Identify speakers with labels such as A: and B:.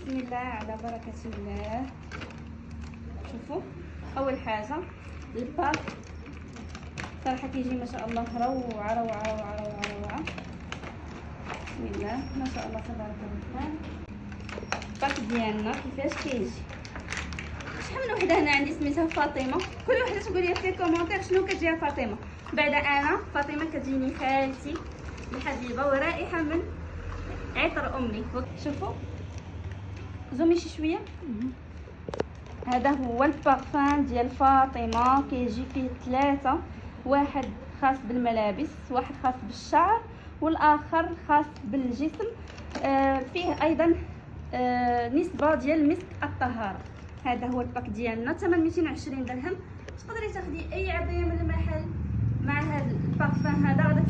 A: بسم الله على بركة الله. شوفوا أول حاجة الباك صراحة كيجي ما شاء الله روعة روعة روعة روعة روعة. بسم الله ما شاء الله تبارك الرحمن. الباك ديالنا كيفاش كيجي. شحال من وحدة هنا عندي سميتها فاطمة، كل وحدة تقول لي في الكومونتير شنو كتجيها فاطمة. بعدا أنا فاطمة كتجيني خالتي الحبيبة ورائحة من عطر أمي. شوفوا زومي شي شوية. هذا هو البارفان ديال فاطمة، كيجي فيه 3، واحد خاص بالملابس، واحد خاص بالشعر، والاخر خاص بالجسم. فيه ايضا نسبة ديال مسك الطهارة. هذا هو الباك ديالنا، ثمن 220 درهم. تقدري تاخدي اي عطية من المحل مع هذا البارفان هذا، غادي